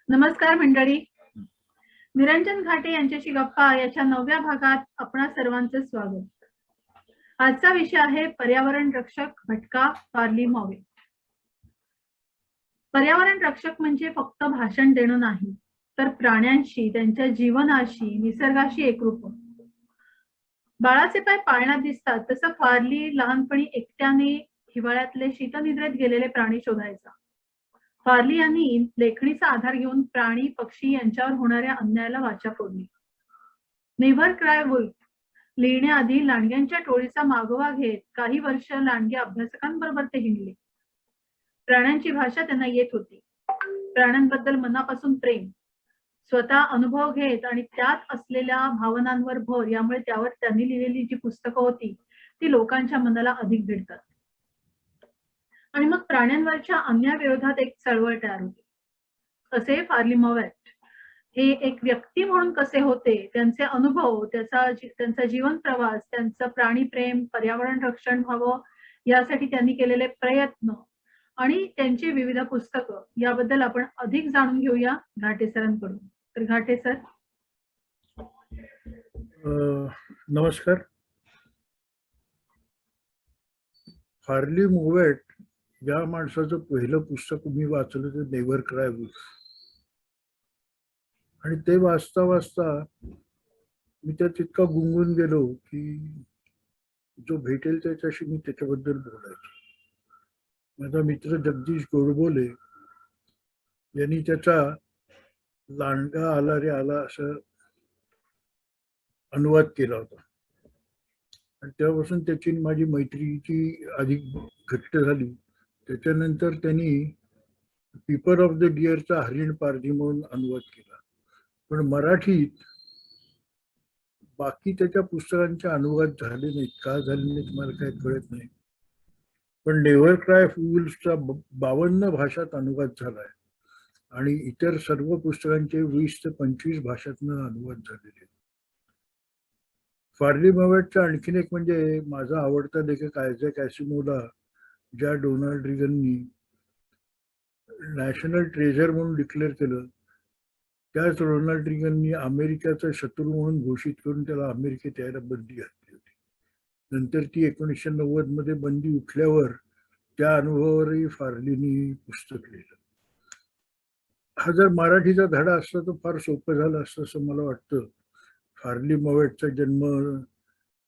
नमस्कार मंडळी. निरंजन घाटे यांच्याशी गप्पा याच्या 9व्या भागात आपणा सर्वांचं स्वागत. आजचा विषय आहे पर्यावरण रक्षक भटका फार्ली मॉवे. पर्यावरण रक्षक म्हणजे फक्त भाषण देणं नाही, तर प्राण्यांशी, त्यांच्या जीवनाशी, निसर्गाशी एकरूप. बाळाचे पाय पाळण्यात दिसतात तसं फार्ली लहानपणी एकट्याने हिवाळ्यातले शीतनिद्रेत गेलेले प्राणी शोधायचा. फार्ली यांनी लेखणीचा आधार घेऊन प्राणी पक्षी यांच्यावर होणाऱ्या अन्यायाला वाचा फोडली. नेव्हर क्राय वुल्फ लिहिण्याआधी लांडग्यांच्या टोळीचा मागोवा घेत काही वर्ष लांडगे अभ्यासकांबरोबर ते हिंडले. प्राण्यांची भाषा त्यांना येत होती. प्राण्यांबद्दल मनापासून प्रेम, स्वतः अनुभव घेत आणि त्यात असलेल्या भावनांवर भर यामुळे त्यावर त्यांनी लिहिलेली जी पुस्तकं होती ती लोकांच्या मनाला अधिक भिडतात. आणि मग प्राण्यांवरच्या अन्यायाविरोधात एक चळवळ तयार होते. असे फार्ली मॉवेट हे एक व्यक्ती म्हणून कसे होते, त्यांचे अनुभव, त्यांचा जीवन प्रवास, त्यांचं प्राणी प्रेम, पर्यावरण रक्षण व्हावं यासाठी त्यांनी केलेले प्रयत्न आणि त्यांची विविध पुस्तकं याबद्दल आपण अधिक जाणून घेऊया घाटे सरांकडून. तर घाटे सर. नमस्कार. फार्ली मॉवेट या माणसाचं पहिलं पुस्तक मी वाचलं ते नेव्हर क्राय वुल्फ. आणि ते वाचता वाचता मी त्यात इतका गुंगून गेलो की जो भेटेल त्याच्याशी मी त्याच्याबद्दल बोलायचो. माझा मित्र जगदीश गोडबोले यांनी त्याचा लांडगा आला रे आला असं अनुवाद केला होता. आणि तेव्हापासून त्याची माझी मैत्रीची अधिक घट्ट झाली. त्याच्यानंतर त्यांनी पीपर ऑफ द डिअरचा हरिण पारधी म्हणून अनुवाद केला. पण मराठीत बाकी त्याच्या पुस्तकांचे अनुवाद झाले नाहीत. का झाले नाहीत मला काही कळत नाही. पण नेव्हर क्राय वुल्फचा 52 भाषात अनुवाद झालाय आणि इतर सर्व पुस्तकांचे 20 ते 25 भाषातनं अनुवाद झालेले. फार्ली मॉवेटचा आणखीन एक म्हणजे माझा आवडता लेखक आयझॅक ॲसिमोवला, ज्या डोनाल्ड रिगननी नॅशनल ट्रेझर म्हणून डिक्लेअर केलं, त्याच रोनाल्ड रिगननी अमेरिकेचा शत्रू म्हणून घोषित करून त्याला अमेरिकेत यायला बंदी घातली होती. नंतर ती 1990 मध्ये बंदी उठल्यावर त्या अनुभवावरही फार्लीनी पुस्तक लिहिलं. हा जर मराठीचा धडा असता तर फार सोपं झालं असतं असं मला वाटतं. फार्ली मॉवेटचा जन्म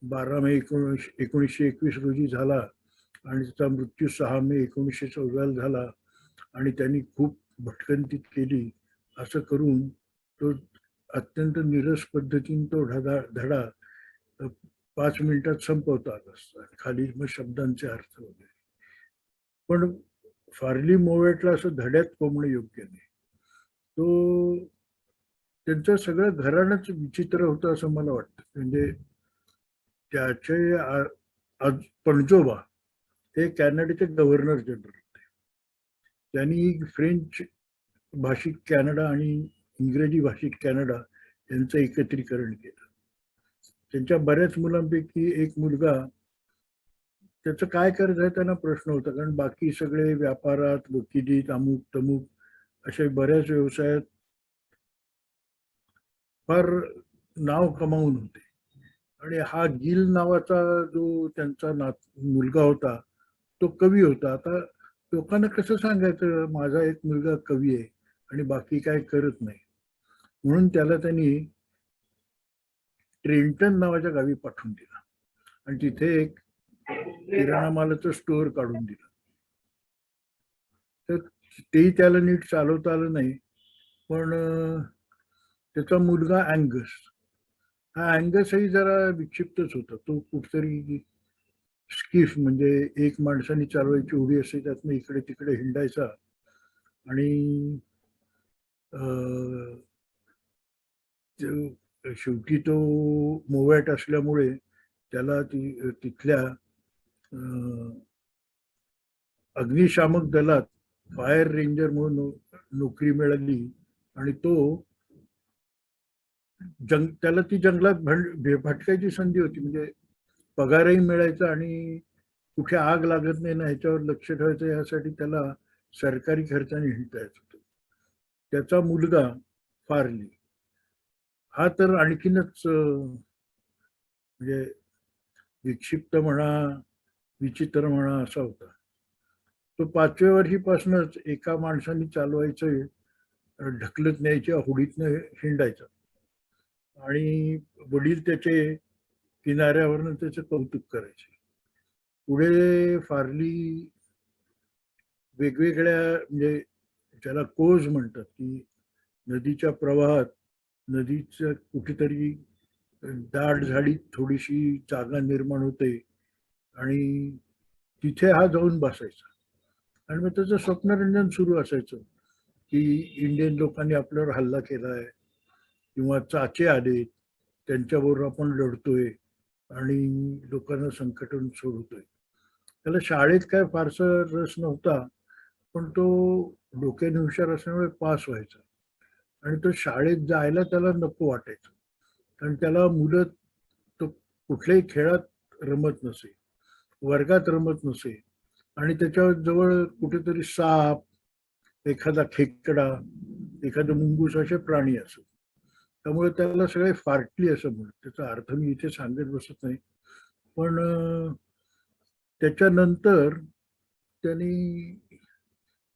12 मे 1921 रोजी झाला आणि त्याचा मृत्यू 6 मे 1914 झाला. आणि त्यांनी खूप भटकंतीत केली. असं करून तो अत्यंत निरस पद्धतीने तो धडा 5 मिनिटात संपवता आला असता. खाली मग शब्दांचे अर्थ वगैरे. पण फार्ली मॉवेटला असं धड्यात कोंबणं योग्य नाही. तो त्यांचं सगळं घराणंच विचित्र होतं असं मला वाटतं. म्हणजे त्याचे पणजोबा हे कॅनडाचे गव्हर्नर जनरल होते. त्यांनी फ्रेंच भाषिक कॅनडा आणि इंग्रजी भाषिक कॅनडा यांचं एकत्रीकरण केलं. त्यांच्या बऱ्याच मुलांपैकी एक मुलगा, त्याचं काय करायचं त्यांना प्रश्न होता, कारण बाकी सगळे व्यापारात, वकिलीत, अमुक तमुक अशा बऱ्याच व्यवसायात फार नाव कमावून होते. आणि हा गिल नावाचा जो त्यांचा मुलगा होता तो कवी होता. आता लोकांना कसं सांगायचं माझा एक मुलगा कवी आहे आणि बाकी काय करत नाही. म्हणून त्याला त्यांनी ट्रेंटन नावाच्या गावी पाठवून दिला आणि तिथे एक किराणा मालाचं स्टोअर काढून दिलं. तर तेही त्याला नीट चालवता आलं नाही. पण त्याचा मुलगा अँगस, हा अँगसही जरा विक्षिप्तच होता. तो कुठतरी स्किफ म्हणजे एक माणसाने चालवायची उडी असते त्यातनं इकडे तिकडे हिंडायचा. आणि शेवटी तो मोवॅट असल्यामुळे त्याला तिथल्या अग्निशामक दलात फायर रेंजर म्हणून नोकरी मिळाली. आणि तो त्याला ती जंगलात भटकायची संधी होती. म्हणजे पगारही मिळायचा आणि कुठे आग लागत नाही ना ह्याच्यावर लक्ष ठेवायचं, यासाठी त्याला सरकारी खर्चाने हिंडता येत होतं. त्याचा मुलगा फार्ली हा तर आणखीनच म्हणजे विक्षिप्त म्हणा, विचित्र म्हणा असा होता. तो 5व्या वर्षीपासूनच एका माणसाने चालवायचं ढकलत न्यायच्या होडीतनं हिंडायचा आणि वडील त्याचे किनाऱ्यावरनं त्याचं कौतुक करायचे. पुढे फार्ली वेगवेगळ्या म्हणजे ज्याला कोज म्हणतात की नदीच्या प्रवाहात नदीचं कुठेतरी दाट झाडीत थोडीशी जागा निर्माण होते आणि तिथे हा जाऊन बसायचा आणि मग त्याचं स्वप्नरंजन सुरू असायचं की इंडियन लोकांनी आपल्यावर हल्ला केलाय किंवा चाचे आले त्यांच्याबरोबर आपण लढतोय आणि लोकांना संकटातून सोडवतोय. त्याला शाळेत काय फारसा रस नव्हता, पण तो डोक्याने हुशार असल्यामुळे पास व्हायचा आणि तो शाळेत जायला त्याला नको वाटायचं कारण त्याला मुलं तो कुठल्याही खेळात रमत नसे, वर्गात रमत नसे आणि त्याच्या जवळ कुठेतरी साप, एखादा खेकडा, एखादं मुंगूस असे प्राणी असत. त्यामुळे त्याला सगळे फार्टली असं म्हणत. त्याचा अर्थ मी इथे सांगत बसत नाही, पण त्याच्यानंतर त्यांनी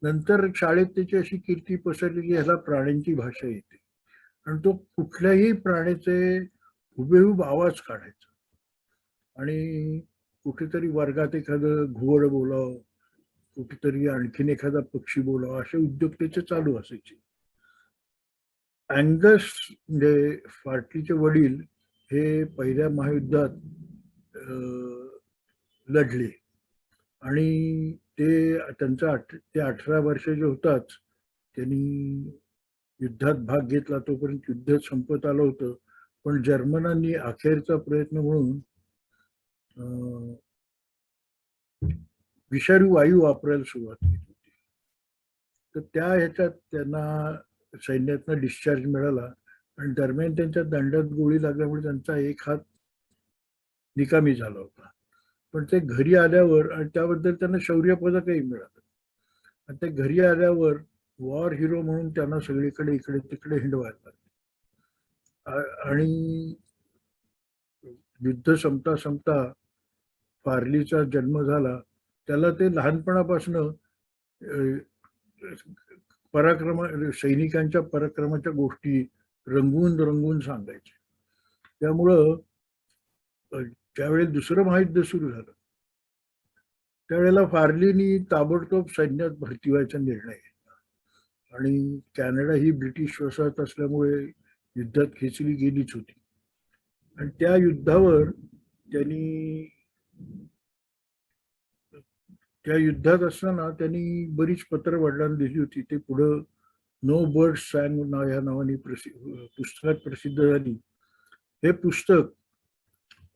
नंतर शाळेत त्याची अशी कीर्ती पसरली की ह्याला प्राण्यांची भाषा येते आणि तो कुठल्याही प्राण्याचे हुबेहूब आवाज काढायचा आणि कुठेतरी वर्गात एखादं घुबड बोलावं, कुठेतरी आणखीन एखादा पक्षी बोलावा असे उद्योग त्याचे चालू असायचे. अँगस म्हणजे फार्टलीचे वडील हे पहिल्या महायुद्धात लढले आणि ते 18 वर्षाचे होताच त्यांनी युद्धात भाग घेतला. तोपर्यंत युद्ध संपत आलं होतं, पण जर्मनांनी अखेरचा प्रयत्न म्हणून विषारी वायू वापरायला सुरुवात केली होती. तर त्या ह्याच्यात त्यांना सैन्यातनं डिस्चार्ज मिळाला आणि दरम्यान त्यांच्या दंडात गोळी लागल्यामुळे त्यांचा एक हात निकामी झाला होता. पण ते घरी आल्यावर आणि त्याबद्दल त्यांना शौर्य पदकही मिळालं आणि ते घरी आल्यावर वॉर हिरो म्हणून त्यांना सगळीकडे इकडे तिकडे हिंडवायला लागले आणि युद्ध संपता संपता फार्लीचा जन्म झाला. त्याला ते लहानपणापासून सैनिकांच्या पराक्रमाच्या गोष्टी रंगवून रंगवून सांगायचे. त्यामुळं ज्यावेळी दुसरं महायुद्ध सुरू झालं त्यावेळेला फार्लीनी ताबडतोब सैन्यात भरती व्हायचा निर्णय घेतला आणि कॅनडा ही ब्रिटिश वसाहत असल्यामुळे युद्धात खेचली गेलीच होती आणि त्या युद्धावर त्या युद्धात असताना त्यांनी बरीच पत्र वडिलांना दिली होती. ते पुढं नो बर्ड सँग या नावाने पुस्तकात प्रसिद्ध झाली. हे पुस्तक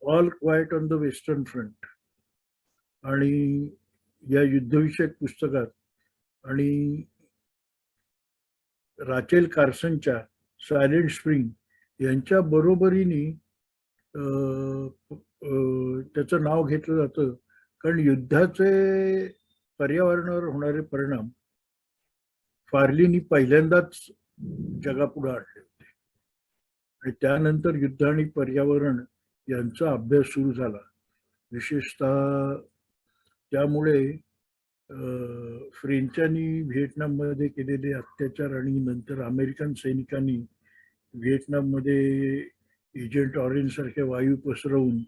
all quite on the western front आणि या युद्धविषयक पुस्तकात आणि राचेल कार्सनच्या सायलेंट स्प्रिंग यांच्या बरोबरीने त्याचं नाव घेतलं जातं कारण युद्धाचे पर्यावरणावर होणारे परिणाम फार्लीनी पहिल्यांदाच जगापुढे आणले होते आणि त्यानंतर युद्ध आणि पर्यावरण यांचा अभ्यास सुरू झाला. विशेषतः त्यामुळे फ्रेंचांनी व्हिएतनाममध्ये केलेले अत्याचार आणि नंतर अमेरिकन सैनिकांनी व्हिएतनाममध्ये एजंट ऑरेंज सारखे वायू पसरवून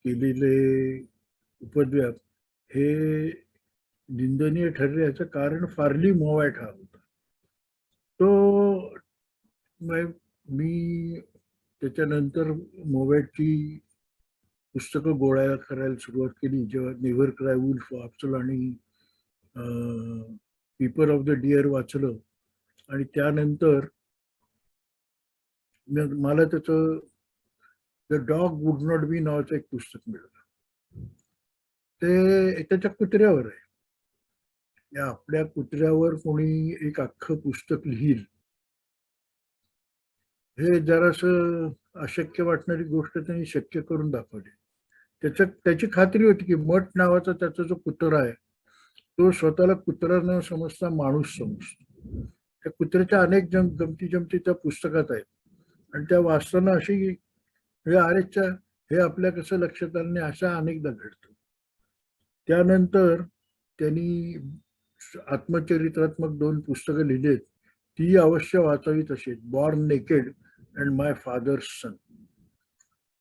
केलेले उपद्व्याप हे निंदनीय ठरले. याचं कारण फार्ली मोवॅट हा होता. तो मी त्याच्यानंतर मोवॅटची पुस्तकं गोळा करायला सुरुवात केली जेव्हा नेव्हर क्राय वुल्फ वाचलं आणि पीपल ऑफ द डिअर वाचलं आणि त्यानंतर मला त्याचं the dog would not be नावाचं एक पुस्तक मिळालं. ते त्याच्या कुत्र्यावर आहे. या आपल्या कुत्र्यावर कोणी एक अख्खं पुस्तक लिहिल हे जरासं अशक्य वाटणारी गोष्ट त्यांनी शक्य करून दाखवली. त्याची खात्री होती की मठ नावाचा त्याचा जो कुत्रा आहे तो स्वतःला कुत्रा न समजता माणूस समजतो. त्या कुत्र्याच्या अनेक गमती जमती त्या पुस्तकात आहेत आणि त्या वाचताना अशी हे आरेच्या हे आपल्या कसं लक्षात आलं नाही अशा अनेकदा घडतं. त्यानंतर त्यांनी आत्मचरित्रात्मक 2 पुस्तकं लिहिलेत, ती अवश्य वाचावीत अशी आहेत. Born naked and my father's son.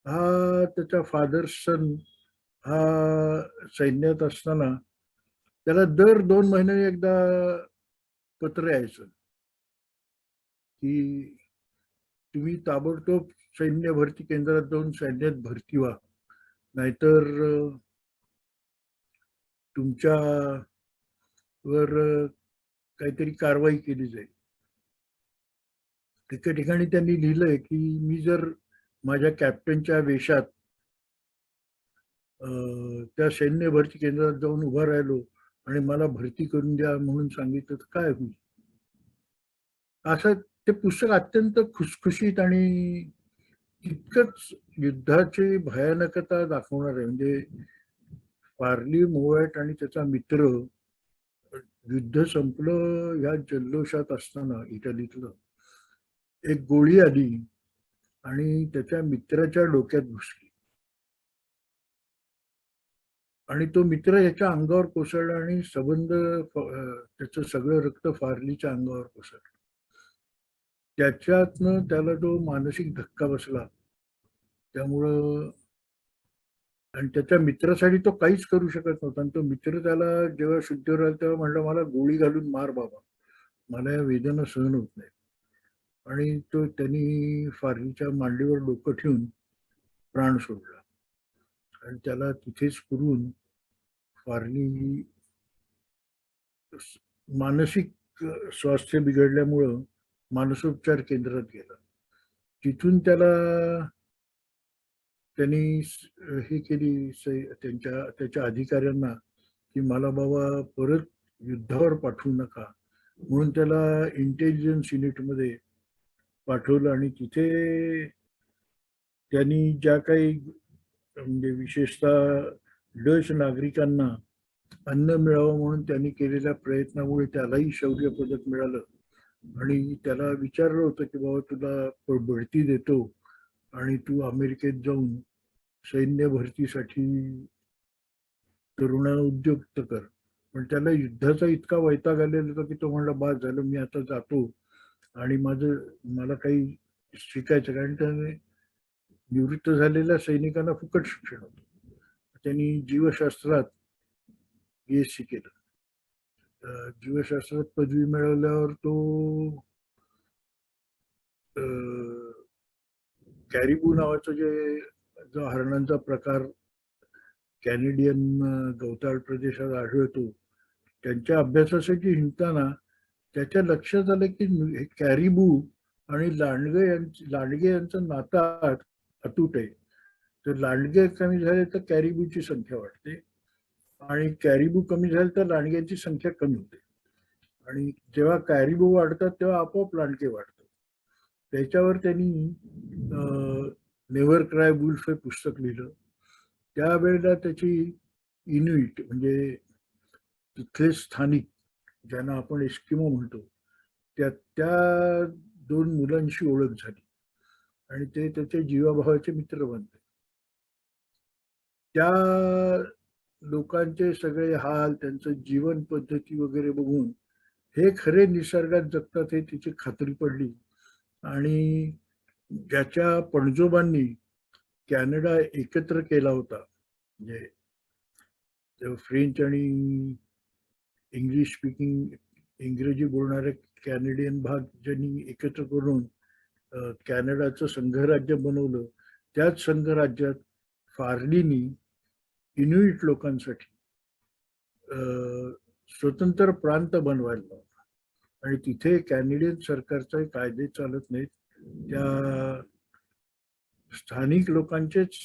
हा त्याचा फादर्स सन हा सैन्यात असताना त्याला दर 2 महिन्याने एकदा पत्र यायचं की तुम्ही ताबडतोब सैन्य भरती केंद्रात जाऊन सैन्यात भरती व्हा, नाहीतर तुमच्यावर काहीतरी कारवाई केली जाईल. एके ठिकाणी त्यांनी लिहिलंय की मी जर माझ्या कॅप्टनच्या वेशात त्या सैन्य भरती केंद्रात जाऊन उभा राहिलो आणि मला भरती करून द्या म्हणून सांगितलं तर काय होईल. असं ते पुस्तक अत्यंत खुसखुशीत आणि तितकंच युद्धाची भयानकता दाखवणार आहे. म्हणजे फार्ली मोवॅट आणि त्याचा मित्र युद्ध संपलं ह्या जल्लोषात असताना इटलीतलं एक गोळी आली आणि त्याच्या मित्राच्या डोक्यात घुसली आणि तो मित्र याच्या अंगावर कोसळला आणि सबंध त्याचं सगळं रक्त फार्लीच्या अंगावर कोसळलं. त्याच्यातनं त्याला जो मानसिक धक्का बसला त्यामुळं आणि त्याच्या मित्रासाठी तो काहीच करू शकत नव्हता आणि तो मित्र त्याला जेव्हा शुद्धीवर आला तेव्हा म्हणला मला गोळी घालून मार बाबा, मला या वेदना सहन होत नाही. आणि तो त्यांनी फार्लीच्या मांडीवर डोकं ठेवून प्राण सोडला आणि त्याला तिथेच करून फार्ली मानसिक स्वास्थ्य बिघडल्यामुळं मानसोपचार केंद्रात गेला. तिथून त्यांनी हे केली त्याच्या अधिकाऱ्यांना की मला बाबा परत युद्धावर पाठवू नका म्हणून त्याला इंटेलिजन्स युनिटमध्ये पाठवलं आणि तिथे त्यांनी ज्या काही म्हणजे विशेषतः डच नागरिकांना अन्न मिळावं म्हणून त्यांनी केलेल्या प्रयत्नामुळे त्यालाही शौर्य पदक मिळालं आणि त्याला विचारलं होतं की बाबा तुला बढती देतो आणि तू अमेरिकेत जाऊन सैन्य भरतीसाठी तरुणांना उद्युक्त कर. पण त्याला युद्धाचा इतका वैताग आलेला होता की तो म्हणला बास झालं मी आता जातो आणि मला काही शिकायचं कारण त्याने निवृत्त झालेल्या सैनिकांना फुकट शिक्षण होतं. त्यांनी जीवशास्त्रात BSc केलं. जीवशास्त्रात पदवी मिळवल्यावर तो कॅरिबू नावाचं जो हरणांचा प्रकार कॅनेडियन गवताळ प्रदेशात आढळतो त्यांच्या अभ्यासासाठी हिंडताना त्याच्या लक्षात आलं की हे कॅरिबू आणि लांडगे यांचं नातं अतूट आहे. तर लांडगे कमी झाले तर कॅरिबूची संख्या वाढते आणि कॅरिबू कमी झाले तर लांडग्यांची संख्या कमी होते आणि जेव्हा कॅरिबू वाढतात तेव्हा आपोआप लांडगे वाढतात. त्याच्यावर त्यांनी नेव्हर क्राय वुल्फ हे पुस्तक लिहिलं. त्यावेळेला त्याची इन्युइट म्हणजे तिथले स्थानिक ज्यांना आपण एस्किमो म्हणतो त्या 2 मुलांशी ओळख झाली आणि ते त्याचे जीवाभावाचे मित्र बनले. त्या लोकांचे सगळे हाल त्यांचं जीवन पद्धती वगैरे बघून हे खरे निसर्गात जगतात हे तिची खात्री पडली आणि ज्याच्या पणजोबांनी कॅनडा एकत्र केला होता म्हणजे फ्रेंच आणि इंग्लिश स्पीकिंग इंग्रजी बोलणारे कॅनेडियन भाग ज्यांनी एकत्र करून कॅनडाचं संघराज्य बनवलं. त्याच संघराज्यात फार्लीनी इन्युइट लोकांसाठी स्वतंत्र प्रांत बनवायला लावला आणि तिथे कॅनेडियन सरकारचे कायदे चालत नाहीत, त्या स्थानिक लोकांचेच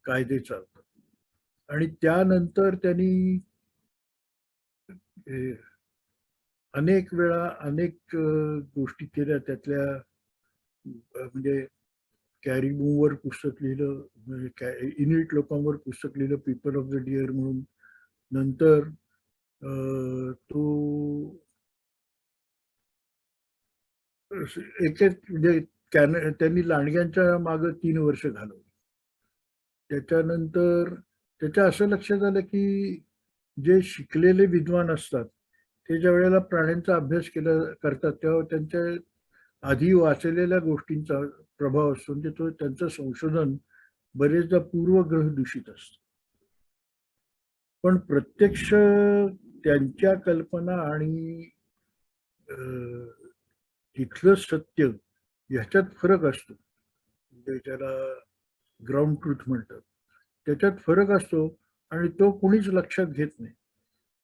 कायदे चालतात. आणि त्यानंतर त्यांनी अनेक वेळा अनेक गोष्टी केल्या. त्यातल्या म्हणजे कॅरिबूवर पुस्तक लिहिलं, इन्युइट लोकांवर पुस्तक लिहिलं पीपल ऑफ द डिअर म्हणून. नंतर तो एक म्हणजे त्यांनी लांडग्यांच्या मागे 3 वर्ष घालवली. त्याच्यानंतर त्याच्या असं लक्षात आलं की जे शिकलेले विद्वान असतात ते ज्या वेळेला प्राण्यांचा अभ्यास करतात तेव्हा त्यांच्या आधी वाचलेल्या गोष्टींचा प्रभाव असतो, म्हणजे तो त्यांचं संशोधन बरेचदा पूर्वग्रह दूषित असतं. पण प्रत्यक्ष त्यांच्या कल्पना आणि तिथलं सत्य ह्याच्यात फरक असतो. म्हणजे त्याला ग्राउंड ट्रूथ म्हणतात. त्याच्यात फरक असतो आणि तो कोणीच लक्षात घेत नाही.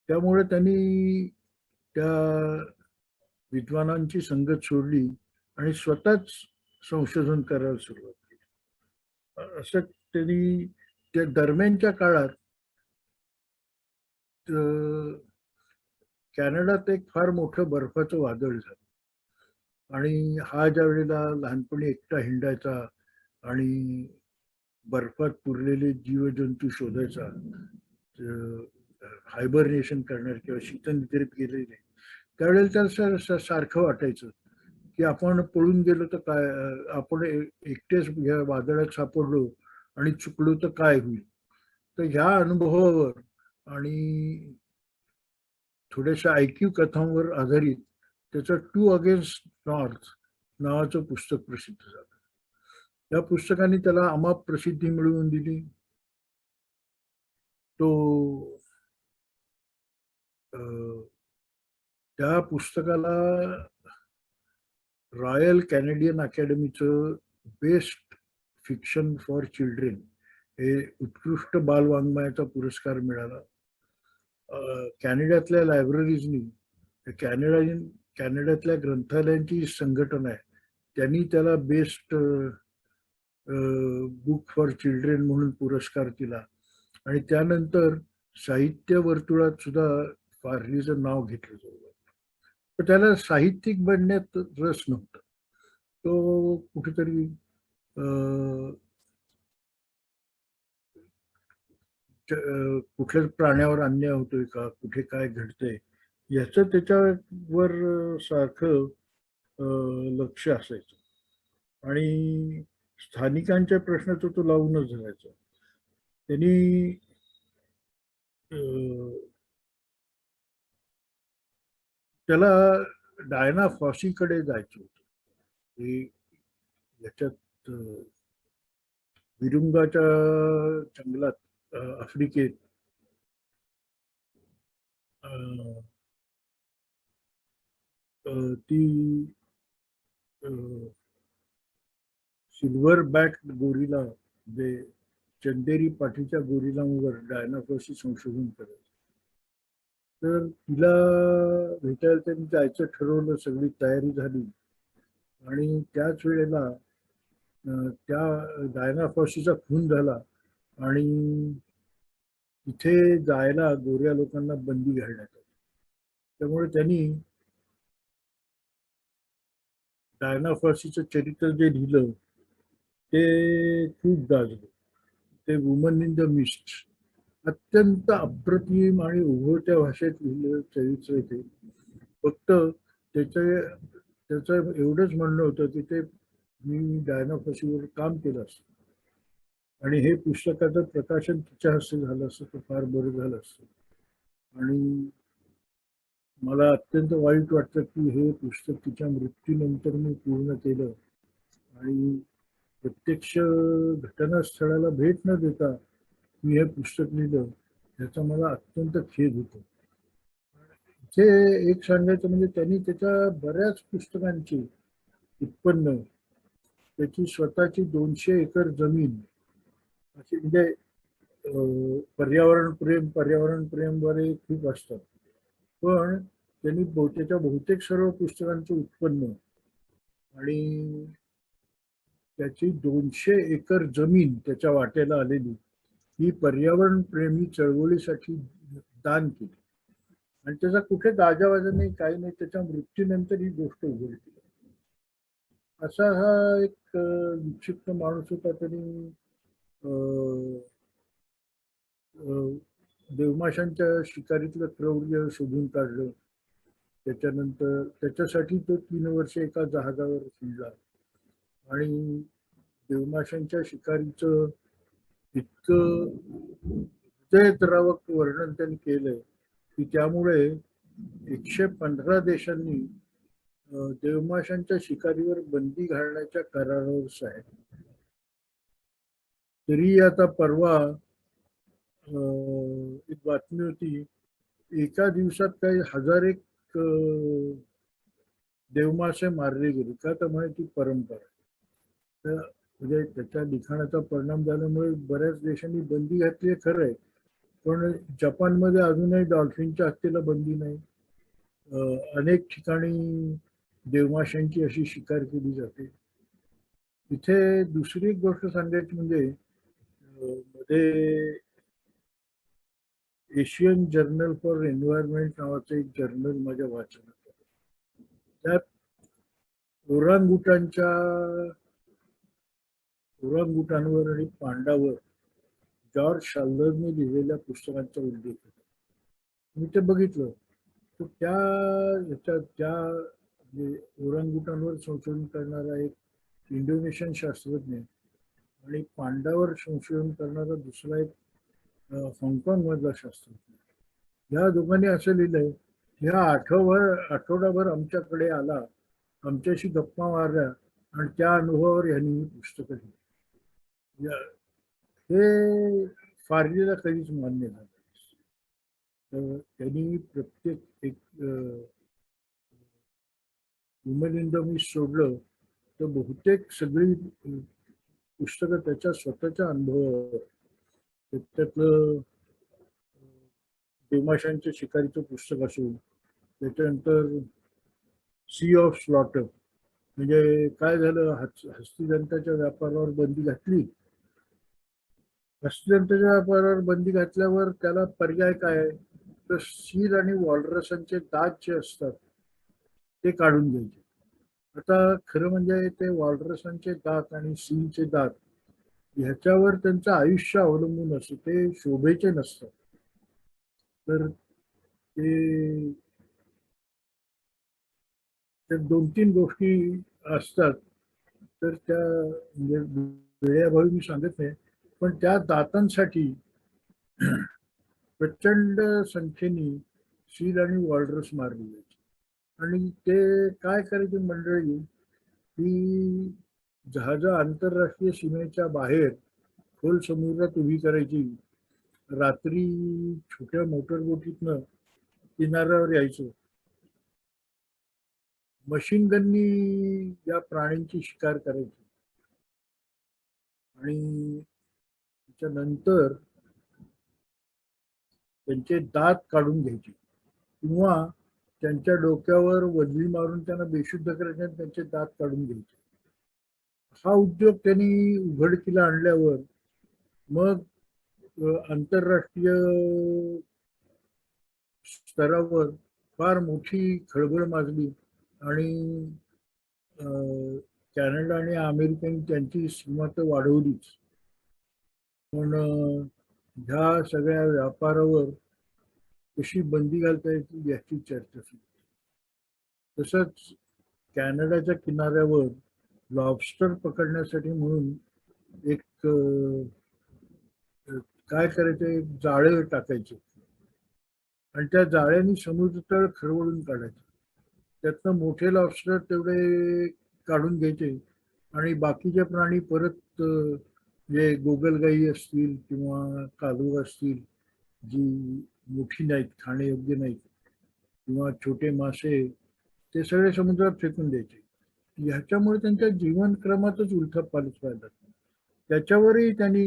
त्यामुळे त्यांनी त्या विद्वानांची संगत सोडली आणि स्वतःच संशोधन करायला सुरुवात केली. असं त्यांनी त्या दरम्यानच्या काळात कॅनडात एक फार मोठं बर्फाचं वादळ झालं आणि हा ज्या वेळेला लहानपणी एकटा हिंडायचा आणि बर्फात पुरलेले जीवजंतू शोधायचा, हायबरनेशन करणार किंवा शीतनिद्रेत गेलेले, त्यावेळेला त्याला सारखं वाटायचं की आपण पळून गेलो तर काय, आपण एकटेच ह्या वादळात सापडलो आणि चुकलो तर काय होईल. तर ह्या अनुभवावर आणि थोड्याशा ऐकीव कथांवर आधारित त्याचं टू अगेन्स्ट नॉर्थ नावाचं पुस्तक प्रसिद्ध झालं. या पुस्तकाने त्याला अमाप प्रसिद्धी मिळवून दिली. तो त्या पुस्तकाला रॉयल कॅनेडियन अकॅडमीचं बेस्ट फिक्शन फॉर चिल्ड्रेन हे उत्कृष्ट बालवाङ्मयाचा पुरस्कार मिळाला. कॅनडातल्या लायब्ररीजनी कॅनडातल्या ग्रंथालयांची संघटना आहे त्यांनी त्याला बेस्ट बुक फॉर चिल्ड्रेन म्हणून पुरस्कार दिला आणि त्यानंतर साहित्य वर्तुळात सुद्धा फार्लीचं नाव घेतलं जाऊ लागलं. तर त्याला साहित्यिक बनण्यात रस नव्हता. तो कुठेतरी कुठल्याच प्राण्यावर अन्याय होतोय का, कुठे काय घडतंय याचं त्याच्यावर सारखं लक्ष असायचं आणि स्थानिकांच्या प्रश्नाचं तो लावूनच धरायचा. त्यांनी त्याला डायना फॉसीकडे जायचं होतं. याच्यात विरुंगाच्या जंगलात आफ्रिकेत ती सिल्वर बॅक गोरिला जे चंदेरी पाठीच्या गोरिलांवर डायनाफॉसी संशोधन करायचं. तर तिला भेटायला त्यांनी जायचं ठरवलं, सगळी तयारी झाली आणि त्याच वेळेला त्या डायनाफॉसीचा खून झाला आणि तिथे जायला गोऱ्या लोकांना बंदी घालण्यात आली. त्यामुळे त्यांनी डायनाफॉसीचं चरित्र जे लिहिलं ते खूप गाजलं. ते वुमन इन द मिस्ट अत्यंत अप्रतिम आणि उघडत्या भाषेत लिहिलेलं चरित्र ते. फक्त त्याचं एवढंच म्हणणं होतं की ते मी डायनाफॉसीवर काम केलं असतं आणि हे पुस्तकाचं प्रकाशन तिच्या हस्ते झालं असतं तर फार बरं झालं असतं. आणि मला अत्यंत वाईट वाटतं की हे पुस्तक तिच्या मृत्यूनंतर मी पूर्ण केलं आणि प्रत्यक्ष घटनास्थळाला भेट न देता मी हे पुस्तक लिहिलं याचा मला अत्यंत खेद होतो. इथे एक सांगायचं म्हणजे त्यांनी त्याच्या बऱ्याच पुस्तकांची उत्पन्न त्याची स्वतःची 200 एकर जमीन अशी, म्हणजे पर्यावरण प्रेम वाले खूप असतात, पण त्यांनी त्याच्या बहुतेक सर्व पुस्तकांचं उत्पन्न आणि त्याची 200 एकर जमीन त्याच्या वाट्याला आलेली ही पर्यावरण प्रेमी चळवळीसाठी दान केली आणि त्याचा कुठे गाजावाजा नाही, काही नाही. त्याच्या मृत्यूनंतर ही गोष्ट उघडली. असा हा एक विक्षिप्त माणूस होता. त्यांनी देवमाशांच्या शिकारीतलं क्रौर्य शोधून काढलं त्याच्यानंतर त्याच्यासाठी तो 3 वर्ष एका जहाजावर शिरला आणि देवमाशांच्या शिकारीचं इतकं हृदयद्रावक वर्णन त्यांनी केलंय की त्यामुळे 115 देशांनी देवमाशांच्या शिकारीवर बंदी घालण्याच्या करारावर आहे. तरी आता परवा एक बातमी होती, एका दिवसात काही 1001 देवमासे मारले गेले. का तर म्हणे ती परंपरा आहे. तर म्हणजे त्याच्या लिखाणाचा परिणाम झाल्यामुळे बऱ्याच देशांनी बंदी घातली आहे, खरं आहे. पण जपानमध्ये अजूनही डॉल्फिनच्या हत्येला बंदी नाही. अनेक ठिकाणी देवमाशांची अशी शिकार केली जाते. इथे दुसरी एक गोष्ट सांगायची म्हणजे मध्ये एशियन जर्नल फॉर एन्व्हायरमेंट नावाचं एक जर्नल माझ्या वाचनात आलं. त्यात ओरांगुटांवर आणि पांडावर जॉर्ज शाल्डरने लिहिलेल्या पुस्तकांचा उल्लेख होता. मी ते बघितलं तर त्या ओरांगुटांवर संशोधन करणारा एक इंडोनेशियन शास्त्रज्ञ आणि पांडावर संशोधन करणारा दुसरा एक हाँगकाँग मधला शास्त्रज्ञ, या दोघांनी असं लिहिलंय, ह्या आठवडाभर आमच्याकडे आला, आमच्याशी गप्पा मारल्या आणि त्या अनुभवावर यांनी ही पुस्तकं लिहिली. हे फारलीला कधीच मान्य झालं. तर त्यांनी प्रत्येक एक वुमन इन द मिस्ट सोडलं तर बहुतेक सगळी पुस्तकं त्याच्या स्वतःच्या अनुभवावर, त्याच्यातलं देवमाशांच्या शिकारीचं पुस्तक असून, त्याच्यानंतर सी ऑफ स्लॉटर म्हणजे काय झालं, हस्तिदंताच्या व्यापारावर बंदी घातली. हस्तिदंताच्या व्यापारावर बंदी घातल्यावर त्याला पर्याय काय आहे, तर सील आणि वॉलरसांचे दात जे असतात ते काढून घ्यायचे. आता खरं म्हणजे ते वॉलरसांचे दात आणि सीलचे दात ह्याच्यावर त्यांचं आयुष्य अवलंबून असतं, ते शोभेचे नसतात. तर ते 2-3 गोष्टी असतात. तर त्या म्हणजे वेळेअभावी मी सांगत नाही, पण त्या दातांसाठी प्रचंड संख्येने सील आणि वॉलरस मारली जायची. आणि ते काय करायची मंडळी, ही जहाजा आंतरराष्ट्रीय सीमेच्या बाहेर खोल समुद्रात उभी करायची. रात्री छोट्या मोटरबोटीतनं किनाऱ्यावर यायचं. मशीन गननी या प्राण्यांची शिकार करायची आणि त्याच्यानंतर त्यांचे दात काढून घ्यायचे किंवा त्यांच्या डोक्यावर वजली मारून त्यांना बेशुद्ध करायचे आणि त्यांचे दात काढून घ्यायचे. हा उद्योग त्यांनी उघडकीला आणल्यावर मग आंतरराष्ट्रीय स्तरावर फार मोठी खळबळ माजली आणि कॅनडा आणि अमेरिकेने त्यांची सीमा तर वाढवलीच, पण ह्या सगळ्या व्यापारावर कशी बंदी घालता येईल याची चर्चा सुरू. तसंच कॅनडाच्या किनाऱ्यावर लॉबस्टर पकडण्यासाठी म्हणून एक काय करायचं, एक जाळे टाकायचे आणि त्या जाळ्याने समुद्रतळ खरवडून काढायचं. त्यातनं मोठे लॉबस्टर तेवढे काढून घ्यायचे आणि बाकीचे प्राणी परत जे गोगलगाई असतील किंवा कालू असतील, जी मोठी नाहीत, खाण्यायोग्य नाहीत, किंवा छोटे मासे, ते सगळे समुद्रात फेकून द्यायचे. ह्याच्यामुळे त्यांच्या जीवनक्रमातच उलथापालथ व्हायला. त्याच्यावरही त्यांनी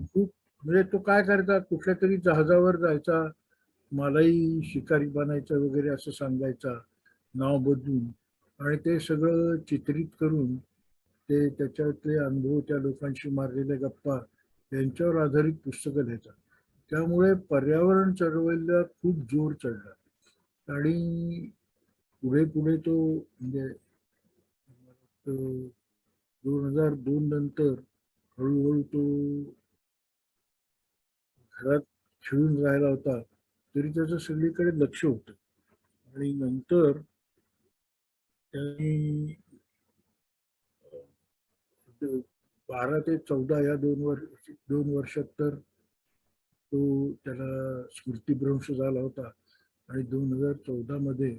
खूप म्हणजे तो काय करायचा, कुठल्या तरी जहाजावर जायचा, मलाही शिकारी बनायचं वगैरे असं सांगायचा नाव बदलून, आणि ते सगळं चित्रित करून ते त्याच्यातले अनुभव, त्या लोकांशी मारलेल्या गप्पा यांच्यावर आधारित पुस्तकं लिहायचा. त्यामुळे पर्यावरण चळवळीला खूप जोर चढला आणि पुढे पुढे तो म्हणजे 2002 नंतर हळूहळू तो घरात खेळून राहिला होता तरी त्याचं सगळीकडे लक्ष होतं. आणि नंतर त्यांनी 12 ते 14 या 2 वर्षात तर तो त्याला स्मृतिभ्रंश झाला होता. आणि 2014 मध्ये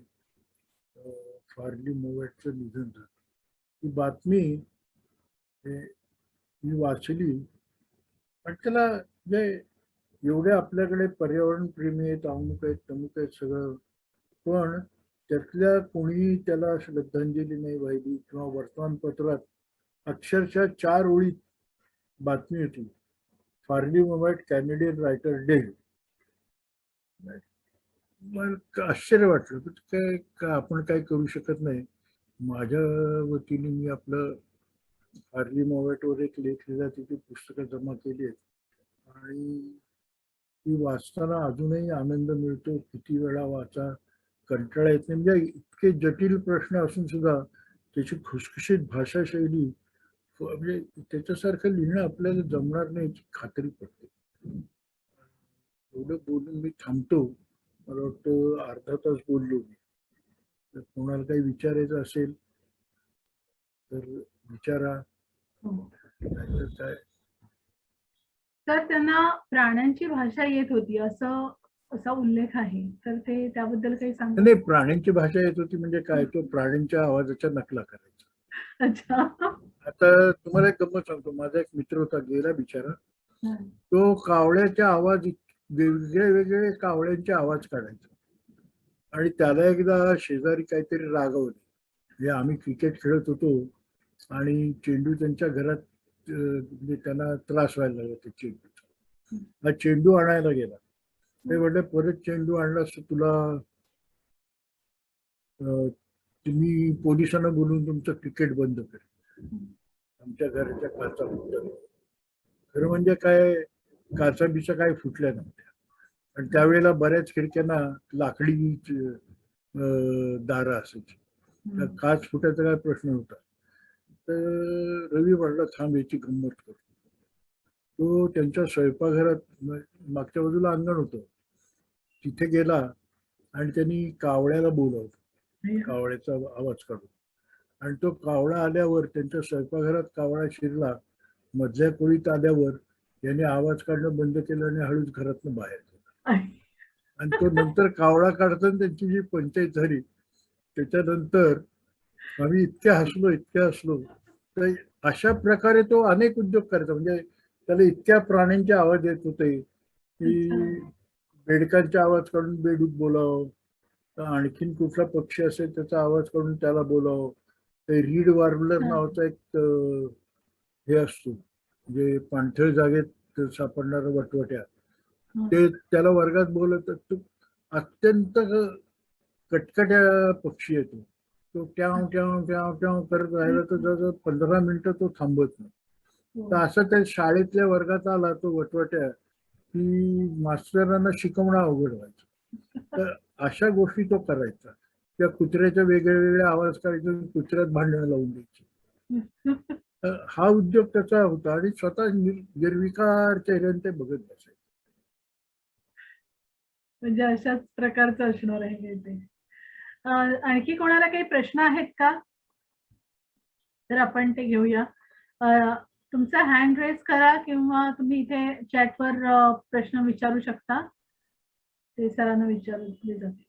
फार्ली मोवॅटचं निधन झालं. ही बातमी मी वाचली. पण त्याला जे एवढे आपल्याकडे पर्यावरण प्रेमी आहेत, अमुक आहेत, तमुक आहेत सगळं, पण त्यातल्या कोणी त्याला श्रद्धांजली नाही वाहिली. किंवा वर्तमानपत्रात अक्षरशः 4 ओळीत बातमी होती, फार्ली मोवॅट कॅनेडियन रायटर डेड. मला आश्चर्य वाटलं, काय का आपण काय करू शकत नाही. माझ्या वतीने मी आपलं फार्ली मोवॅटवर एक लेख लिहिला, तिथे पुस्तकं जमा केली आहेत आणि ती वाचताना अजूनही आनंद मिळतो. किती वेळा वाचा, कंटाळा येत नाही. म्हणजे इतके जटिल प्रश्न असून सुद्धा त्याची खुसखुशीत भाषाशैली, म्हणजे त्याच्यासारखं लिहिणं आपल्याला जमणार नाही याची खात्री पडते. एवढं बोलून मी थांबतो. मला वाटतं अर्धा तास बोललो मी. तर कोणाला काही विचारायचं असेल तर विचारा. नाहीतर काय. तर त्यांना प्राण्यांची भाषा येत होती असा उल्लेख आहे, तर ते त्याबद्दल काही सांगा. नाही, प्राण्यांची भाषा येत होती म्हणजे काय, तो प्राण्यांच्या आवाजाच्या नकला करायचा. अच्छा. आता तुम्हाला एक गंमत सांगतो. माझा एक मित्र होता, गेला बिचारा. तो कावळ्याच्या आवाज, वेगळे वेगळे कावळ्यांचे आवाज काढायचा. आणि त्याला एकदा शेजारी काहीतरी रागवले. म्हणजे आम्ही क्रिकेट खेळत होतो आणि चेंडू त्यांच्या घरात, म्हणजे त्यांना त्रास व्हायला लागला त्या चेंडूचा. हा चेंडू आणायला गेला. ते म्हटलं, परत चेंडू आणलास तर तुला तुम्ही पोलिसांना बोलून तुमचं क्रिकेट बंद करेल. आमच्या घराच्या काचा फुटल्या. खरं म्हणजे काय, काचा बिचा काय फुटल्या नव्हत्या. आणि त्यावेळेला बऱ्याच खिडक्यांना लाकडी दारं असायची. काच फुटायचा काय प्रश्न होता. तर रवी म्हणला, थांब याची गंमत करतो. तो त्यांच्या स्वयंपाकघरात मागच्या बाजूला अंगण होतं, तिथे गेला आणि त्यांनी कावळ्याला बोलावलं, कावळ्याचा आवाज काढून. आणि तो कावळा आल्यावर, त्यांच्या स्वयंपाकघरात कावळा शिरला. मधल्या खोलीत आल्यावर याने आवाज काढणं बंद केलं आणि हळूच घरातनं बाहेर गेला. आणि तो नंतर कावळा काढताना त्यांची जी पंचायत झाली, त्याच्यानंतर आम्ही इतके हसलो. तर अशा प्रकारे तो अनेक उद्योग करायचा. म्हणजे त्याला इतक्या प्राण्यांचे आवाज येत होते की बेडकांचे आवाज काढून बेडूक बोलावं, आणखीन कुठला पक्षी असेल त्याचा आवाज काढून त्याला बोलावं. ते रीड वार्बलर नावाचा एक हे असतो, म्हणजे पाणथळ जागेत सापडणारा वटवट्या, ते त्याला वर्गात बोलत. तो अत्यंत कटकट्या पक्षी येतो. तो ट्याव ट्याव ट्याव ट्याव करत राहिला तर जवळजवळ 15 मिनिटं तो थांबत नाही. तर असं त्या शाळेतल्या वर्गात आला तो वटवट्या, की मास्तरांना शिकवणं अवघड व्हायचं. तर अशा गोष्टी तो करायचा. त्या कुत्र्याच्या वेगळे वेगळे आवाज काढायचे, कुत्र्यात भांडणं लावून द्यायची. हा उद्योग त्याचा होता. आणि स्वतः निर्विकार चेहऱ्याने ते बघत बसायचे. म्हणजे अशाच प्रकारचं असणार आहे ते. आणखी कोणाला काही प्रश्न आहेत का? तर आपण ते घेऊया. तुमचा हँड रेज करा किंवा तुम्ही इथे चॅटवर प्रश्न विचारू शकता, ते सरांना विचारले जातील.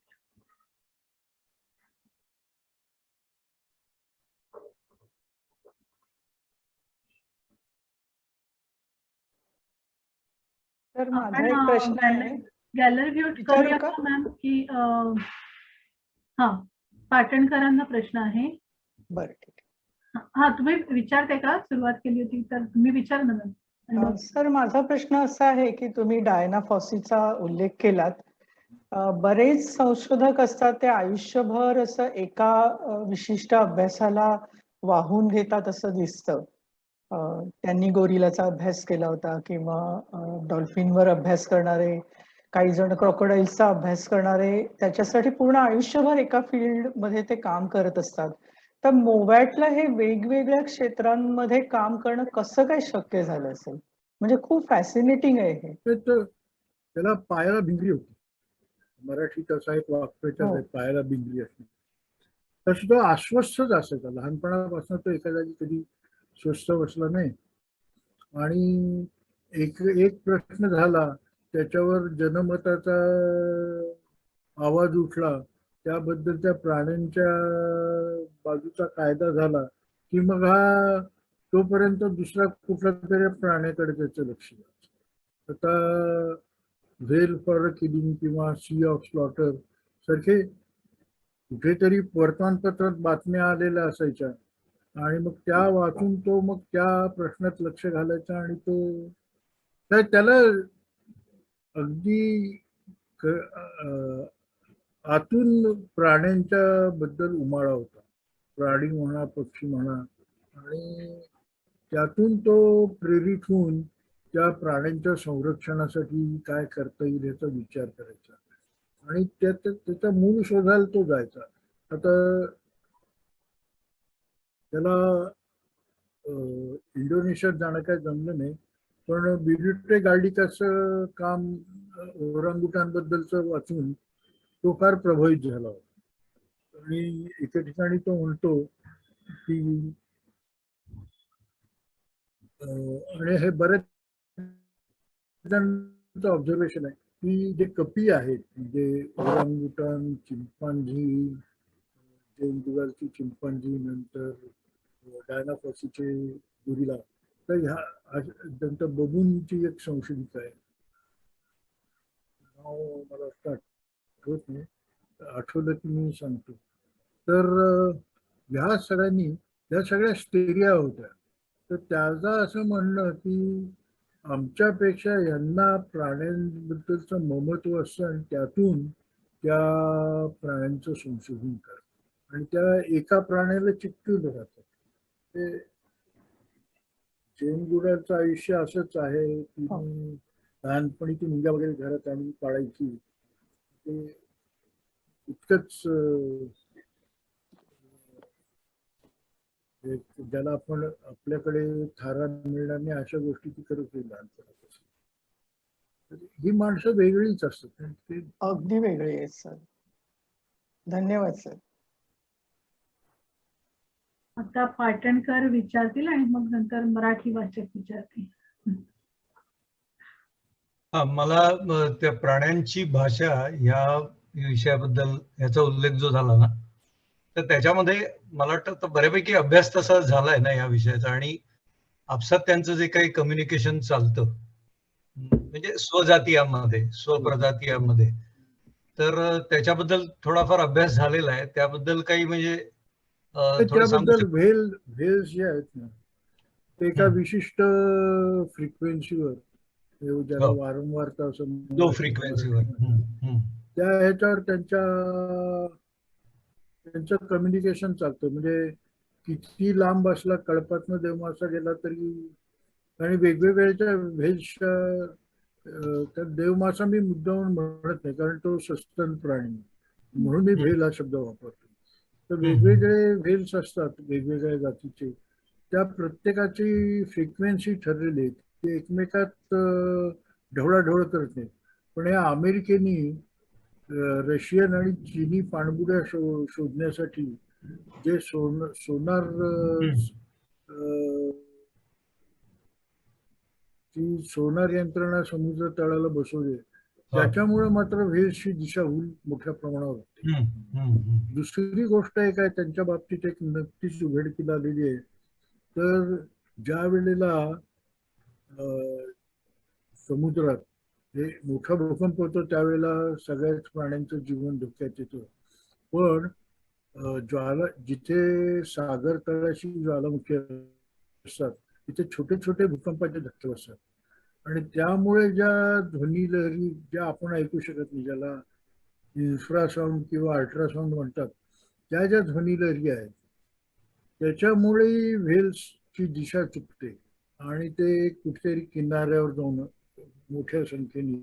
तर माझा एक प्रश्न आहे, गॅलरी व्ह्यू करूया का मॅम? की हा, पाटणकरांना प्रश्न आहे. बरं, ठीक आहे. हा, तुम्ही विचारते का? सुरुवात केली होती तर तुम्ही विचार ना मॅम. सर, माझा प्रश्न असा आहे की तुम्ही डायना फॉसीचा उल्लेख केलात. बरेच संशोधक असतात ते आयुष्यभर असं एका विशिष्ट अभ्यासाला वाहून घेतात असं दिसतं. त्यांनी गोरिलाचा अभ्यास केला होता, किंवा डॉल्फिनवर अभ्यास करणारे, काही जण क्रोकोडाईल्सचा अभ्यास करणारे त्याच्यासाठी पूर्ण आयुष्यभर एका फील्डमध्ये ते काम करत असतात. तर मोवॅटला हे वेगवेगळ्या क्षेत्रांमध्ये काम करणं कसं काय शक्य झालं असेल? म्हणजे खूप फॅसिनेटिंग आहे हे. त्याला पायाला भिंगरी होती. मराठीत असा एक वाक्प्रचार हो. आहे, पायाला बिंगली असणे. तसं तो अस्वस्थच असायचा लहानपणापासून. तो एका जागी कधी स्वस्थ बसला नाही. आणि एक एक प्रश्न झाला, त्याच्यावर जनमताचा आवाज उठला, त्याबद्दल त्या प्राण्यांच्या बाजूचा कायदा झाला, की मग हा तोपर्यंत दुसरा कुठला तरी प्राण्याकडे त्याचं लक्ष जायचं. आता व्हेल फॉर किलिंग किंवा सी ऑफ स्लॉटर सारखे कुठेतरी वर्तमानपत्रात बातम्या आलेल्या असायच्या, आणि मग त्या वाचून तो मग त्या प्रश्नात लक्ष घालायचा, आणि तो त्याला अगदी आतून प्राण्यांच्या बद्दल उमाळा होता. प्राणी म्हणा, पक्षी म्हणा, आणि त्यातून तो प्रेरित होऊन त्या प्राण्यांच्या संरक्षणासाठी काय करता येईल याचा विचार करायचा, आणि त्याचा मूळ शोधायला तो जायचा. आता त्याला इंडोनेशियात जाणं काय जमलं नाही, पण बिरुटे गार्डिकाचं काम ओरांगुटांबद्दलचं वाचून तो फार प्रभावित झाला होता. आणि एका ठिकाणी तो म्हणतो की आणि हे बरेच जणांचं ऑब्झर्वेशन आहे की जे कपी आहेत, म्हणजे ओरांगुटान, चिंपांझी, बेंगुआलची चिंपांझी, नंतर डायनाफॉसीचे गुरिला, तर ह्या नंतर बबूनची एक संशोधिका आहे, नाव मला आता आठवत नाही, आठवलं की मी सांगतो. तर ह्या सगळ्या स्टेरिया होत्या. तर त्याचं असं म्हणणं की आमच्यापेक्षा यांना प्राण्यांबद्दलचं ममत्व असतं, आणि त्यातून त्या प्राण्यांचं संशोधन करतात, आणि त्या एका प्राण्याला चिकटून राहतात. ते चेनगुडाचं आयुष्य असंच आहे की लहानपणी ती मुंग्या वगैरे घरात आणून पाळायची. ते इतकंच ज्याला आपण आपल्याकडे थारा मिळणार नाही अशा गोष्टी ती करत होती लहानपणापासून. ही माणसं वेगळीच असतात. ते अगदी वेगळी आहेत सर. धन्यवाद सर. आता पाटणकर विचारतील आणि मग नंतर मराठी वाचक विचारतील. मला त्या प्राण्यांची भाषा या विषयाबद्दल याचा उल्लेख जो झाला ना, तर त्याच्यामध्ये मला वाटतं बऱ्यापैकी अभ्यास तसा झालाय ना या विषयाचा, आणि आपसात त्यांचं जे काही कम्युनिकेशन चालतं म्हणजे स्वजातीयामध्ये, स्वप्रजातीयामध्ये, तर त्याच्याबद्दल थोडाफार अभ्यास झालेला आहे. त्याबद्दल काही म्हणजे थोडं सांगू त्याबद्दल शकता? व्हेल्स जे आहेत ना, ते एका विशिष्ट फ्रिक्वेन्सीवर, ज्याला वारंवारता असं लो फ्रिक्वेन्सीवर, त्या ह्याच्यावर त्यांचं कम्युनिकेशन चालतं. म्हणजे किती लांब असला, कळपातनं देवमासा गेला तरी, आणि वेगवेगळ्या व्हेल्सच्या, तर देवमासा मी मुद्दाम म्हणत नाही, कारण तो सस्तन प्राणी म्हणून मी व्हेल हा शब्द वापरतो. तर वेगवेगळे व्हेल्स असतात वेगवेगळ्या जातीचे, त्या प्रत्येकाची फ्रिक्वेन्सी ठरलेली आहे, ते एकमेकात ढवळाढवळ करत नाही. पण या अमेरिकेनी रशियन आणि चिनी पाणबुड्या शोधण्यासाठी जे सोनार ती सोनार यंत्रणा समुद्र तळाला बसवली, त्याच्यामुळे मात्र व्हेल्सची दिशाभूल मोठ्या प्रमाणावर होते. दुसरी गोष्ट एक आहे त्यांच्या बाबतीत, एक नक्कीच उघडकीस आलेली आहे. तर ज्या वेळेला समुद्रात हे मोठा भूकंप होतो, त्यावेळेला सगळ्याच प्राण्यांचं जीवन धोक्यात येतं. पण जिथे सागर तळाशी ज्वालामुखी असतात, तिथे छोटे छोटे भूकंपाचे धक्के बसतात, आणि त्यामुळे ज्या ध्वनी लहरी ज्या आपण ऐकू शकत नाही, ज्याला इन्फ्रासाऊंड किंवा अल्ट्रासाऊंड म्हणतात, त्या ज्या ध्वनी लहरी आहेत, त्याच्यामुळे व्हेल्सची दिशा चुकते, आणि ते कुठेतरी किनाऱ्यावर जाऊन मोठ्या संख्येने.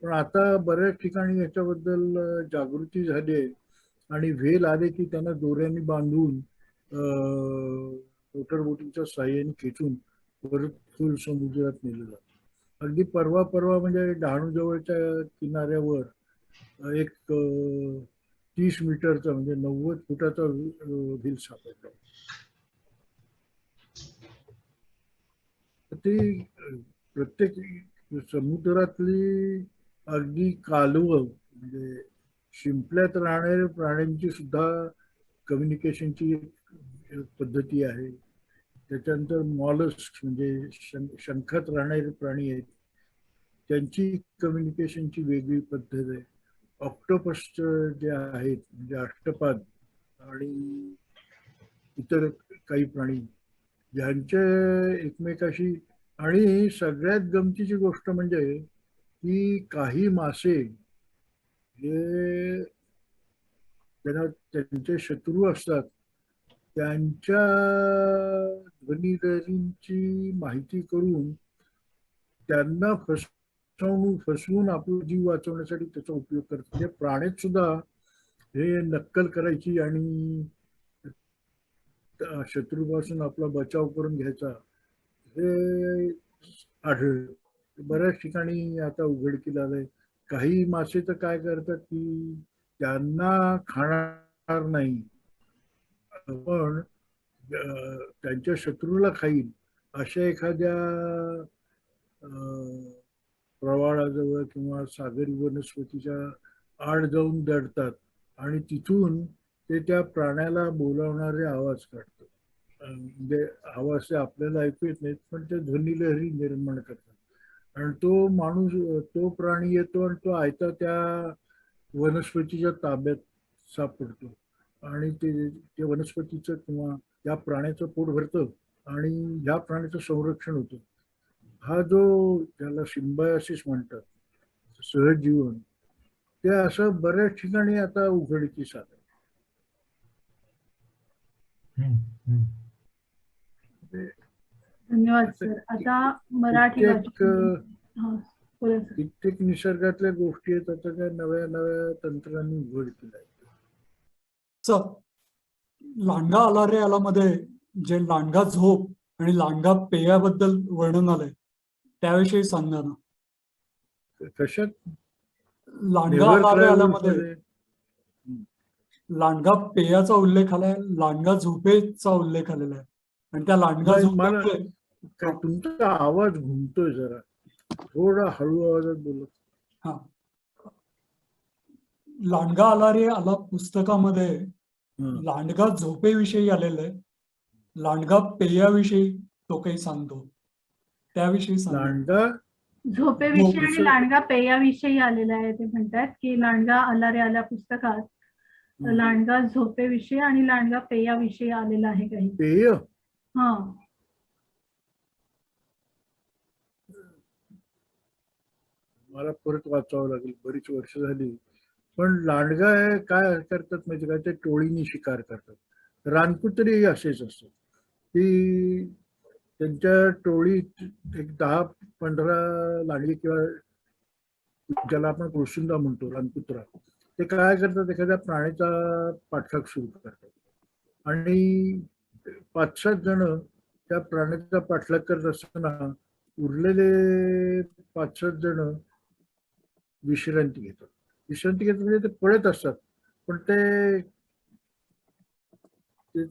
पण आता बऱ्याच ठिकाणी याच्याबद्दल जागृती झाली आहे, आणि व्हेल आले की त्यांना दोऱ्यांनी बांधून मोटर बोटीच्या साह्याने खेचून परत खोल समुद्रात नेलं जातं. अगदी परवा म्हणजे डहाणू जवळच्या किनाऱ्यावर एक 30 मीटरचा म्हणजे 90 फुटाचा व्हील सापडला. ते प्रत्येक समुद्रातली अगदी कालवं म्हणजे शिंपल्यात राहणाऱ्या प्राण्यांची सुद्धा कम्युनिकेशनची पद्धती आहे. त्याच्यानंतर मॉलस्क म्हणजे शंखात राहणारे प्राणी आहेत, त्यांची कम्युनिकेशनची वेगळी पद्धत आहे. ऑक्टोपस जे आहेत म्हणजे अष्टपाद आणि इतर काही प्राणी यांच्या एकमेकाशी. आणि सगळ्यात गमतीची गोष्ट म्हणजे की काही मासे हे त्यांना त्यांचे शत्रू असतात, त्यांच्या ध्वनिलहरींची माहिती करून त्यांना फसवून आपला जीव वाचवण्यासाठी त्याचा उपयोग करतात. म्हणजे प्राण्यात सुद्धा हे नक्कल करायची आणि शत्रूपासून आपला बचाव करून घ्यायचा हे आढळलं. बऱ्याच ठिकाणी आता उघडकीस आलंय. काही मासे तर काय करतात की त्यांना खाणार नाही पण त्यांच्या शत्रूला खाईल अशा एखाद्या प्रवाळाजवळ किंवा सागरी वनस्पतीच्या आड जाऊन दडतात आणि तिथून ते त्या प्राण्याला बोलावणारे आवाज काढतात. म्हणजे आवाज ते आपल्याला ऐकू येत नाहीत पण ते ध्वनिलहरी निर्माण करतात आणि तो माणूस तो प्राणी येतो आणि तो आयता त्या वनस्पतीच्या ताब्यात सापडतो आणि ते वनस्पतीचं किंवा त्या प्राण्याचं पोट भरतं आणि ह्या प्राण्याचं संरक्षण होतं. हा जो त्याला सिम्बायोसिस म्हणतात, सहजीवन, ते असं बऱ्याच ठिकाणी आता उघडकीस आलं. धन्यवाद सर. आता मराठी कित्येक निसर्गातल्या गोष्टी आहेत आता त्या नव्या नव्या तंत्रांनी उघडकीला आहेत. लांडगा आला रे आला मध्ये जे लांडगा झोप आणि लांडगा पेयाबद्दल वर्णन आलंय त्याविषयी सांगा ना. कशात? लांडगा आला रे आल्यामध्ये लांडगा पेयाचा उल्लेख आलाय, लांडगा झोपेचा उल्लेख आलेला आहे आणि त्या लांडगा झोपेमध्ये तुमचा आवाज घुमतोय, जरा थोडा हळू आवाजात बोलत. हा, लांडगा आला रे आला पुस्तकामध्ये लांडगा झोपेविषयी आलेलं आहे, लांडगा पेयाविषयी तो काही सांगतो, त्याविषयी लांडगा झोपेविषयी आणि लांडगा पेयाविषयी आलेला आहे. ते म्हणतात की लांडगा आला रे आल्या पुस्तकात लांडगा झोपेविषयी आणि लांडगा पेयाविषयी आलेला आहे. काही पेय हा मला परत वाचावं लागेल, बरीच वर्ष झाली. पण लांडगा काय करतात माहिती का, ते टोळीनी शिकार करतात. रानकुत्री असेच असतात की त्यांच्या टोळीत एक 10-15 लांडगे किंवा ज्याला आपण कोशिंदा म्हणतो रानकुत्रा, ते काय करतात, एखाद्या प्राण्याचा पाठलाग सुरू करतात आणि 5-7 जण त्या प्राण्याचा पाठलाग करत असताना उरलेले 5-7 जण विश्रांती घेतात. विश्रांती घेतात म्हणजे ते पळत असतात पण ते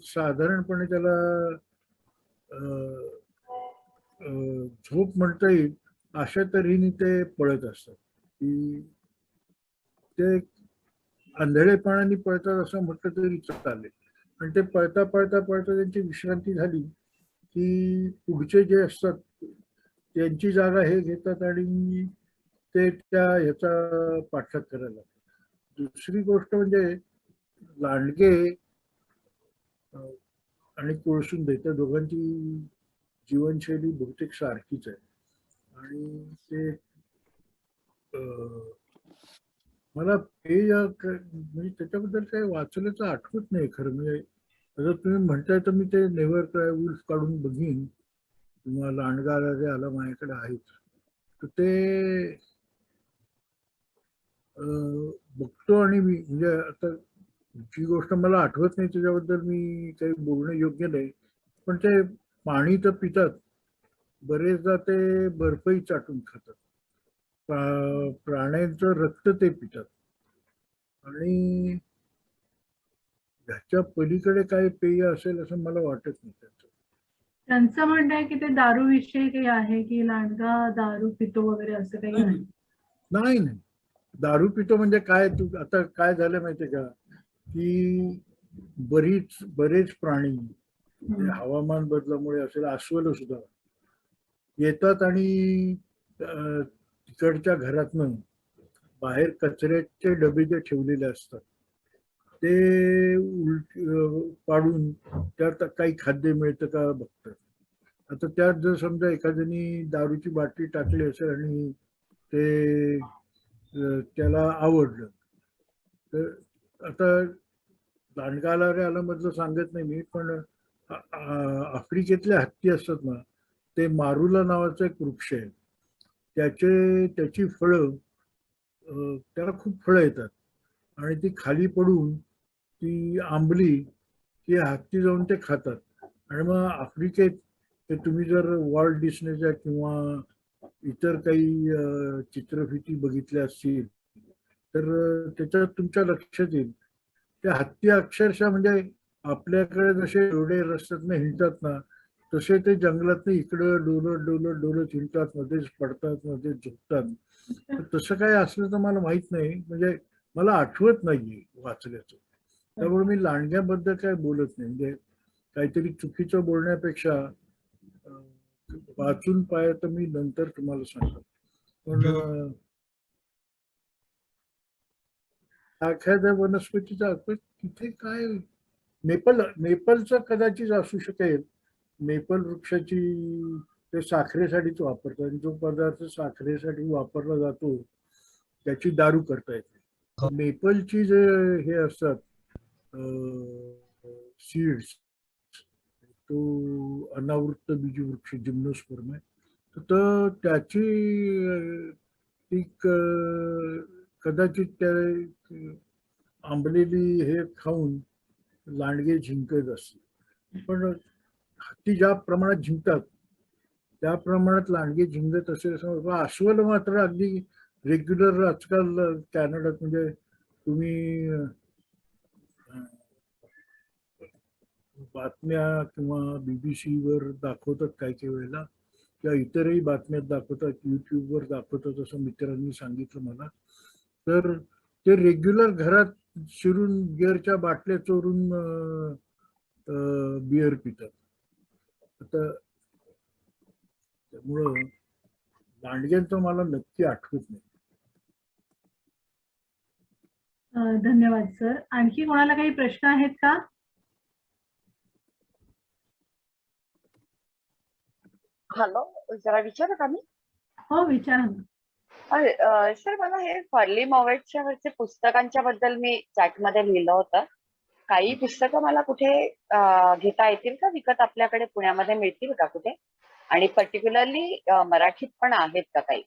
साधारणपणे त्याला झोप म्हणता येईल अशा तऱ्हेने ते पळत असतात की ते आंधळेपणाने पळतात असं म्हटलं तरी चालेल. आणि ते पळता पळता पळता त्यांची विश्रांती झाली की पुढचे जे असतात त्यांची जागा हे घेतात आणि ते त्या ह्याचा पाठलाग करायला लागतात. दुसरी गोष्ट म्हणजे लांडगे आणि कोळसुंदे त्या दोघांची जीवनशैली बहुतेक सारखीच आहे आणि ते मला पेय म्हणजे त्याच्याबद्दल काही वाचल्याचं आठवत नाही खरं. म्हणजे जर तुम्ही म्हणताय तर मी ते नेव्हर क्राय वुल्फ काढून बघीन किंवा लांडगा आला रे आला माझ्याकडे आहेच, तर ते बघतो. आणि मी म्हणजे आता जी गोष्ट मला आठवत नाही त्याच्याबद्दल मी काही बोलणं योग्य नाही, पण ते पाणी तर पितात, बरेचदा ते बर्फही चाटून खातात, प्राण्यांचं रक्त ते पितात. आणि ह्याच्या पलीकडे काय पेय असेल असं मला वाटत नाही त्याचं. त्यांचं म्हणणं आहे की ते दारू विषयी काही आहे की लांडगा दारू पितो वगैरे असं काही आहे. नाही नाही, दारू पितो म्हणजे काय, तू आता काय झालं माहितीये का की बरेच प्राणी ते हवामान बदलामुळे असेल, अस्वल सुद्धा येतात आणि तिकडच्या घरातनं बाहेर कचऱ्याचे डबे जे ठेवलेले असतात ते पाडून त्यात काही खाद्य मिळतं का बघतात. आता त्यात जर समजा एखाद्यानी दारूची बाटली टाकली असेल आणि ते त्याला आवडलं, तर आता लांडगा रे आला मधलं सांगत नाही मी, पण आफ्रिकेतल्या हत्ती असतात ना, ते मारुला नावाचा एक वृक्ष आहे, त्याची फळं, त्याला खूप फळं येतात आणि ती खाली पडून ती आंबली की हत्ती जाऊन ते खातात. आणि मग आफ्रिकेत ते तुम्ही जर वॉल्ट डिस्नेच्या किंवा इतर काही चित्रफिती बघितल्या असतील तर त्याच्यात तुमच्या लक्षात येईल त्या हत्ती अक्षरशः म्हणजे आपल्याकडे जसे एवढे रस्त्यातनं हिंडतात ना, तसे ते जंगलातनं इकडं डोलत हिंडतात, मध्येच पडतात, मध्येच झुकतात. तर तसं काय असलं तर मला माहित नाही, म्हणजे मला आठवत नाहीये वाचल्याचं. त्यामुळे मी लांडग्याबद्दल काय बोलत नाही, म्हणजे काहीतरी चुकीचं बोलण्यापेक्षा वाचून पाहिजे तर मी नंतर तुम्हाला सांगतो. पण एखाद्या वनस्पतीचा तिथे काय मेपलचं कदाचित असू शकेल. मेपल वृक्षाची ते साखरेसाठीच वापरतात आणि जो पदार्थ साखरेसाठी वापरला जातो त्याची दारू करता येते. मेपलची जे हे असतात सीड्स, तो अनावृत्त बीजी वृक्ष जिम्नोस्पर्म आहे, तर त्याची ती कदाचित त्या आंबलेली हे खाऊन लांडगे झिंकत असते. पण हत्ती ज्या प्रमाणात झिंकतात त्या प्रमाणात लांडगे झिंकत असेल असं. अस्वल मात्र अगदी रेग्युलर आजकाल कॅनडात म्हणजे तुम्ही बातम्या किंवा BBC वर दाखवतात काही वेळेला, किंवा इतरही बातम्यात दाखवतात, युट्यूबवर दाखवतात असं मित्रांनी सांगितलं मला. तर ते रेग्युलर घरात शिरून बिअरच्या बाटल्या चोरून बिअर पितात. आता त्यामुळं लांडग्यांचं मला नक्की आठवत नाही. धन्यवाद सर. आणखी कोणाला काही प्रश्न आहेत का? हॅलो, जरा विचारू का मी? हो, विचारा ना. सर, मला हे फर्ली मॉवेटच्या वरचे पुस्तकांच्या बद्दल मी चॅटमध्ये लिहिलं होतं. काही पुस्तकं मला कुठे घेता येतील का विकत? आपल्याकडे पुण्यामध्ये मिळतील का कुठे? आणि पर्टिक्युलरली मराठीत पण आहेत का काही?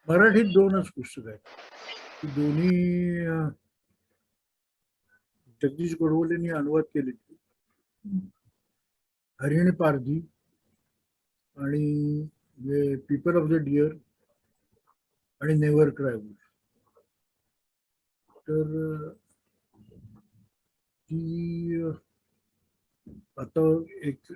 मराठीत 2च पुस्तकं आहेत, दोन्ही जगदीश गोडबोलेंनी अनुवाद केले, हरिण पारधी आणि पीपल ऑफ द डिअर आणि नेव्हर क्राय वुल्फ. तर ती आता एक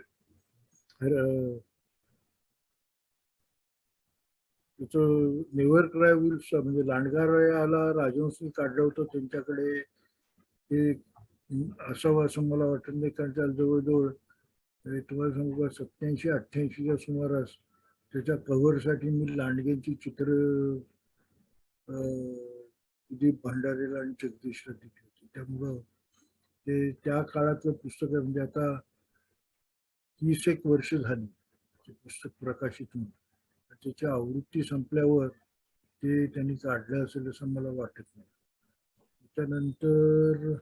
त्याचं नेव्हर क्राय वुल्फ म्हणजे लांडगाराला राजवंशी काढलं होतं त्यांच्याकडे, ते असावं असं मला वाटत नाही, कारण त्याला जवळजवळ तुम्हाला सांगू का 87-88च्या सुमारास त्याच्या कव्हरसाठी मी लांडग्यांची चित्र दिलीप भंडारेला आणि जगदीशला दिली होती. त्यामुळं ते त्या काळातलं पुस्तक आहे, म्हणजे आता 30 वर्ष झाली ते पुस्तक प्रकाशित होऊन. त्याची आवृत्ती संपल्यावर ते त्यांनी काढलं असेल असं मला वाटत नाही. त्यानंतर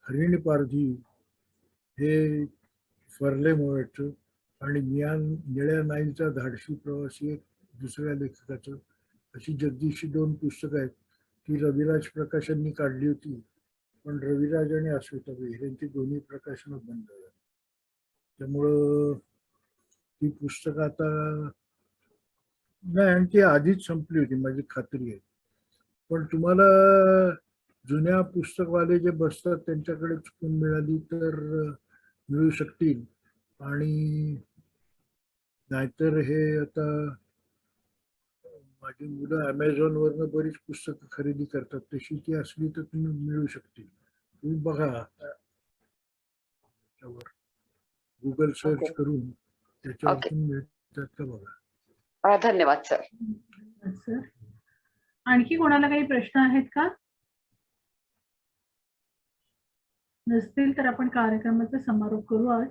हरिण पारधी हे फर्ले मॉवेटचं आणि निळ्या नाईलचा धाडशी प्रवासी एक दुसऱ्या लेखकाचं, अशी जगदीशची 2 पुस्तकं आहेत. ती रविराज प्रकाशननी काढली होती, पण रविराज आणि अस्मिता बेहरे यांची दोन्ही प्रकाशनं बंद झाली. त्यामुळं ती पुस्तकं आता नाही, आणि ती आधीच संपली होती माझी खात्री आहे. पण तुम्हाला जुन्या पुस्तकवाले जे बसतात त्यांच्याकडे चुकून मिळाली तर मिळू शकतील, आणि नाहीतर हे आता माझी मुलं अमेझॉन वरनं बरीच पुस्तकं खरेदी करतात, तशी ती असली तर तुम्ही मिळू शकतील. तुम्ही बघा त्याच्यावर गुगल सर्च Okay. करून त्याच्यावरतून मिळतात का बघा. धन्यवाद सर. सर, आणखी कोणाला काही प्रश्न आहेत का? नसतील तर आपण कार्यक्रमाचा समारोप करू आज.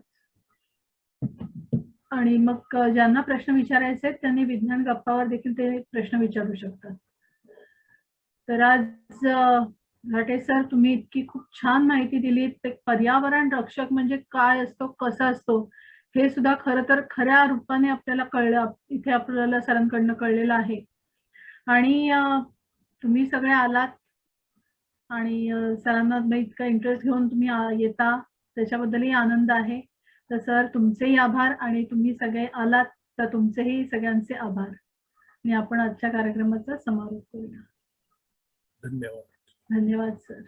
आणि मग ज्यांना प्रश्न विचारायचे आहेत त्यांनी विज्ञान गप्पावर देखील ते प्रश्न विचारू शकतात. तर आज घाटे सर, तुम्ही इतकी खूप छान माहिती दिली. पर्यावरण रक्षक म्हणजे काय असतो, कसा असतो, हे सुद्धा खरं तर खऱ्या रूपाने आपल्याला कळलं, इथे आपल्याला सरांकडनं कळलेलं आहे. आणि तुम्ही सगळे आलात आणि सरांना इतका इंटरेस्ट घेऊन तुम्ही येता, त्याच्याबद्दलही आनंद आहे. तर सर, तुमचेही आभार, आणि तुम्ही सगळे आलात तर तुमचेही सगळ्यांचे आभार. आणि आपण आजच्या कार्यक्रमाचा समारोप करूया. धन्यवाद. धन्यवाद सर.